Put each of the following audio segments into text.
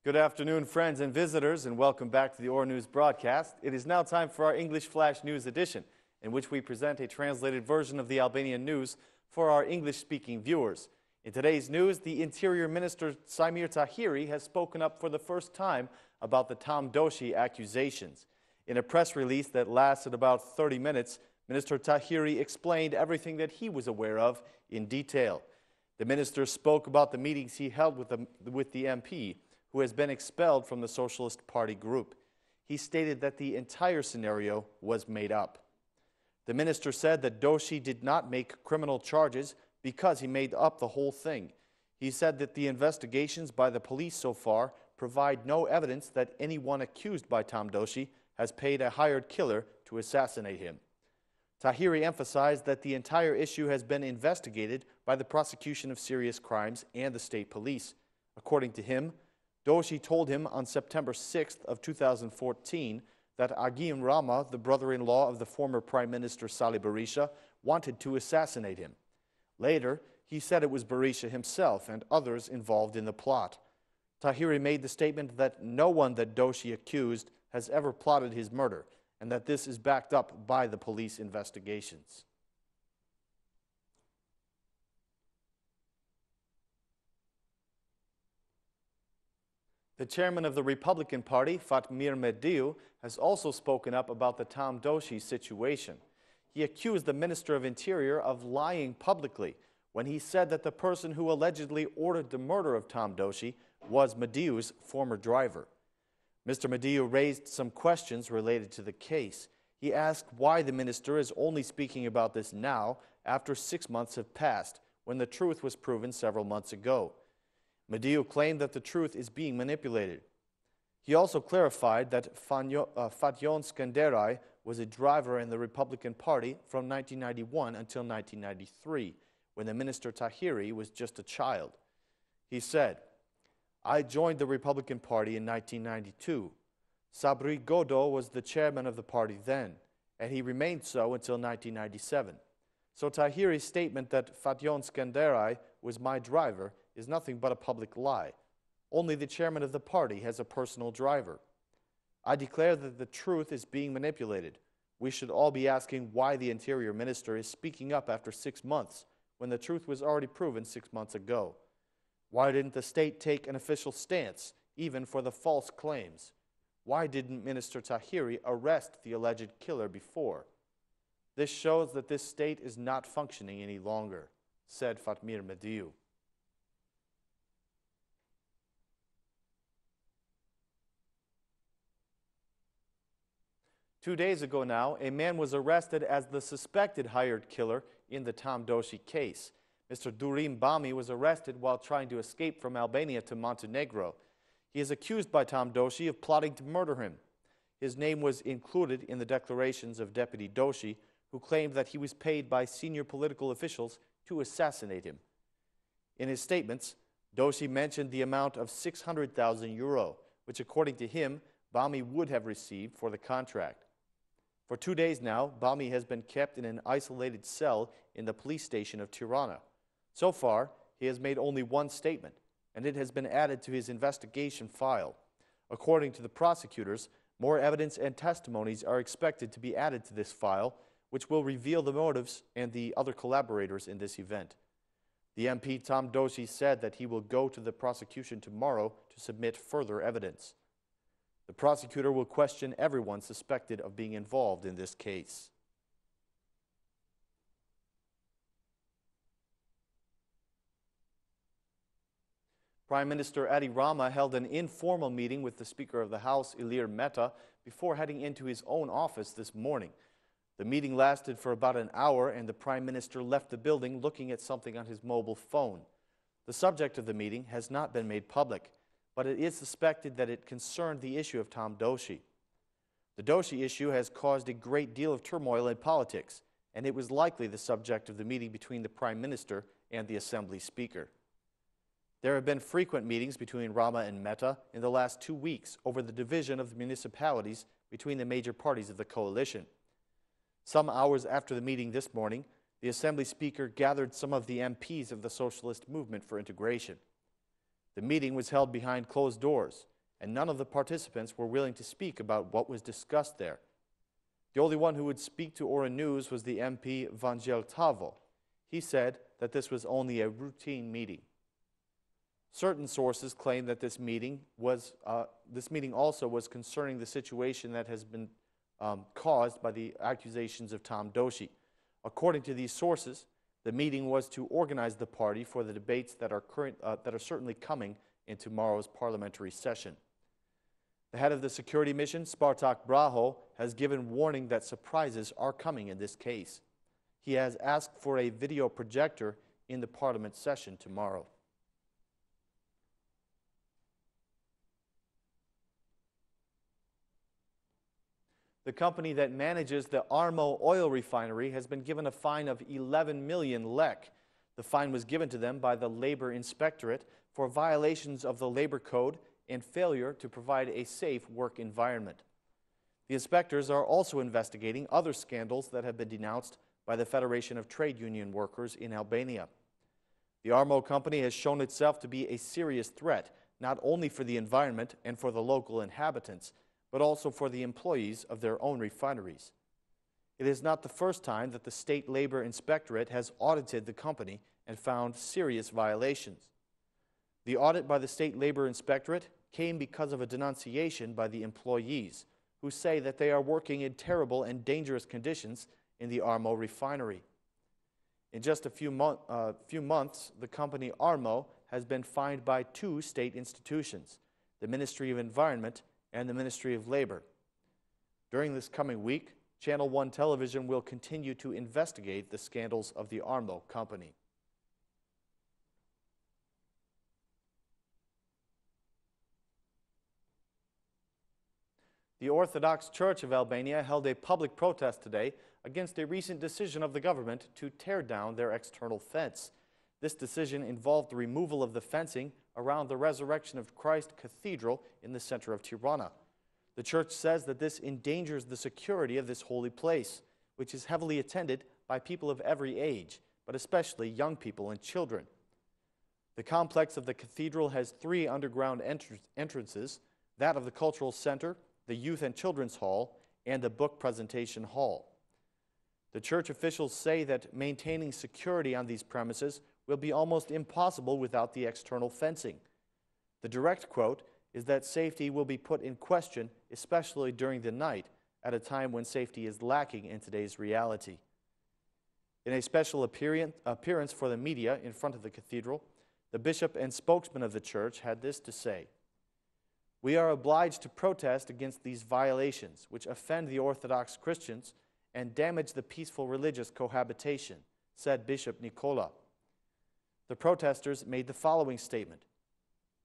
Good afternoon, friends and visitors, and welcome back to the OR News broadcast. It is now time for our English Flash News edition, in which we present a translated version of the Albanian news for our English-speaking viewers. In today's news, the Interior Minister Sajmir Tahiri has spoken up for the first time about the Tom Doshi accusations. In a press release that lasted about 30 minutes, Minister Tahiri explained everything that he was aware of in detail. The minister spoke about the meetings he held with the MP, who has been expelled from the Socialist Party group. He stated that the entire scenario was made up. The minister said that Doshi did not make criminal charges because he made up the whole thing. He said that the investigations by the police so far provide no evidence that anyone accused by Tom Doshi has paid a hired killer to assassinate him. Tahiri emphasized that the entire issue has been investigated by the prosecution of serious crimes and the state police. According to him, Doshi told him on September 6th of 2014 that Agim Rama, the brother-in-law of the former Prime Minister Salih Berisha, wanted to assassinate him. Later, he said it was Berisha himself and others involved in the plot. Tahiri made the statement that no one that Doshi accused has ever plotted his murder, and that this is backed up by the police investigations. The chairman of the Republican Party, Fatmir Mediu, has also spoken up about the Tom Doshi situation. He accused the Minister of Interior of lying publicly when he said that the person who allegedly ordered the murder of Tom Doshi was Mediu's former driver. Mr. Mediu raised some questions related to the case. He asked why the minister is only speaking about this now, after 6 months have passed, when the truth was proven several months ago. Mediu claimed that the truth is being manipulated. He also clarified that Fatjon Skanderai was a driver in the Republican Party from 1991 until 1993, when the Minister Tahiri was just a child. He said, "I joined the Republican Party in 1992. Sabri Godo was the chairman of the party then, and he remained so until 1997. So Tahiri's statement that Fatjon Skanderai was my driver is nothing but a public lie. Only the chairman of the party has a personal driver. I declare that the truth is being manipulated. We should all be asking why the Interior Minister is speaking up after 6 months, when the truth was already proven 6 months ago. Why didn't the state take an official stance, even for the false claims? Why didn't Minister Tahiri arrest the alleged killer before? This shows that this state is not functioning any longer," said Fatmir Mediu. Two days ago now, a man was arrested as the suspected hired killer in the Tom Doshi case. Mr. Durim Bami was arrested while trying to escape from Albania to Montenegro. He is accused by Tom Doshi of plotting to murder him. His name was included in the declarations of Deputy Doshi, who claimed that he was paid by senior political officials to assassinate him. In his statements, Doshi mentioned the amount of €600,000, which according to him, Bami would have received for the contract. For 2 days now, Bami has been kept in an isolated cell in the police station of Tirana. So far, he has made only one statement, and it has been added to his investigation file. According to the prosecutors, more evidence and testimonies are expected to be added to this file, which will reveal the motives and the other collaborators in this event. The MP Tom Doshi said that he will go to the prosecution tomorrow to submit further evidence. The prosecutor will question everyone suspected of being involved in this case. Prime Minister Rama held an informal meeting with the Speaker of the House, Ilir Mehta, before heading into his own office this morning. The meeting lasted for about an hour, and the Prime Minister left the building looking at something on his mobile phone. The subject of the meeting has not been made public, but it is suspected that it concerned the issue of Tom Doshi. The Doshi issue has caused a great deal of turmoil in politics, and it was likely the subject of the meeting between the Prime Minister and the Assembly Speaker. There have been frequent meetings between Rama and Mehta in the last 2 weeks over the division of the municipalities between the major parties of the coalition. Some hours after the meeting this morning, the Assembly Speaker gathered some of the MPs of the Socialist Movement for Integration. The meeting was held behind closed doors, and none of the participants were willing to speak about what was discussed there. The only one who would speak to Ora News was the MP Vangel Tavo. He said that this was only a routine meeting. Certain sources claim that this meeting also was concerning the situation that has been caused by the accusations of Tom Doshi. According to these sources, the meeting was to organize the party for the debates that are certainly coming in tomorrow's parliamentary session. The head of the security mission, Spartak Braho, has given warning that surprises are coming in this case. He has asked for a video projector in the parliament session tomorrow. The company that manages the Armo oil refinery has been given a fine of 11 million lek. The fine was given to them by the Labor Inspectorate for violations of the labor code and failure to provide a safe work environment. The inspectors are also investigating other scandals that have been denounced by the Federation of Trade Union Workers in Albania. The Armo company has shown itself to be a serious threat, not only for the environment and for the local inhabitants, but also for the employees of their own refineries. It is not the first time that the State Labor Inspectorate has audited the company and found serious violations. The audit by the State Labor Inspectorate came because of a denunciation by the employees, who say that they are working in terrible and dangerous conditions in the Armo refinery. In just a few months, the company Armo has been fined by two state institutions, the Ministry of Environment and the Ministry of Labor. During this coming week, Channel 1 Television will continue to investigate the scandals of the Armo company. The Orthodox Church of Albania held a public protest today against a recent decision of the government to tear down their external fence. This decision involved the removal of the fencing around the Resurrection of Christ Cathedral in the center of Tirana. The church says that this endangers the security of this holy place, which is heavily attended by people of every age, but especially young people and children. The complex of the cathedral has three underground entrances, that of the Cultural Center, the Youth and Children's Hall, and the Book Presentation Hall. The church officials say that maintaining security on these premises will be almost impossible without the external fencing. The direct quote is that safety will be put in question, especially during the night, at a time when safety is lacking in today's reality. In a special appearance for the media in front of the cathedral, the bishop and spokesman of the church had this to say: "We are obliged to protest against these violations, which offend the Orthodox Christians and damage the peaceful religious cohabitation," said Bishop Nicola. The protesters made the following statement: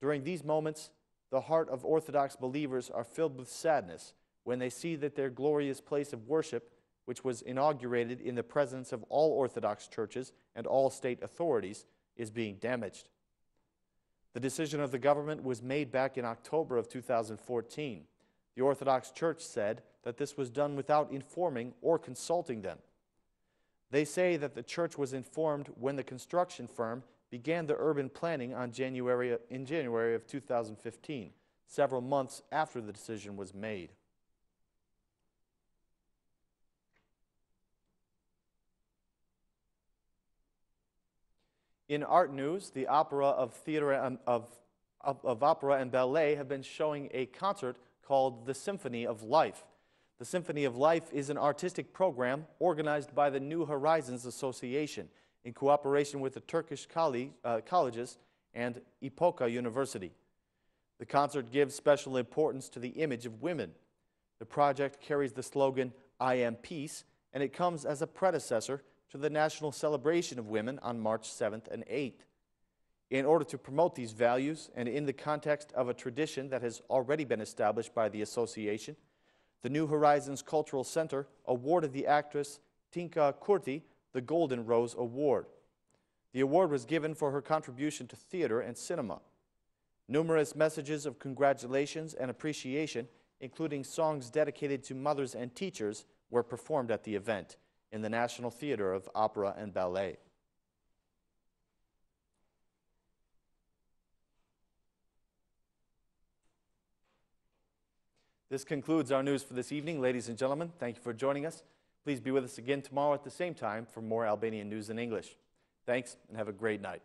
"During these moments, the heart of Orthodox believers are filled with sadness when they see that their glorious place of worship, which was inaugurated in the presence of all Orthodox churches and all state authorities, is being damaged." The decision of the government was made back in October of 2014. The Orthodox Church said that this was done without informing or consulting them. They say that the church was informed when the construction firm began the urban planning in January of 2015, several months after the decision was made. In art news, the Opera of Opera and Ballet have been showing a concert called The Symphony of Life. The Symphony of Life is an artistic program organized by the New Horizons Association in cooperation with the Turkish colleges and Epoka University. The concert gives special importance to the image of women. The project carries the slogan, "I am peace," and it comes as a predecessor to the National Celebration of Women on March 7th and 8th. In order to promote these values, and in the context of a tradition that has already been established by the association, the New Horizons Cultural Center awarded the actress Tinka Kurti the Golden Rose Award. The award was given for her contribution to theater and cinema. Numerous messages of congratulations and appreciation, including songs dedicated to mothers and teachers, were performed at the event in the National Theater of Opera and Ballet. This concludes our news for this evening. Ladies and gentlemen, thank you for joining us. Please be with us again tomorrow at the same time for more Albanian news in English. Thanks, and have a great night.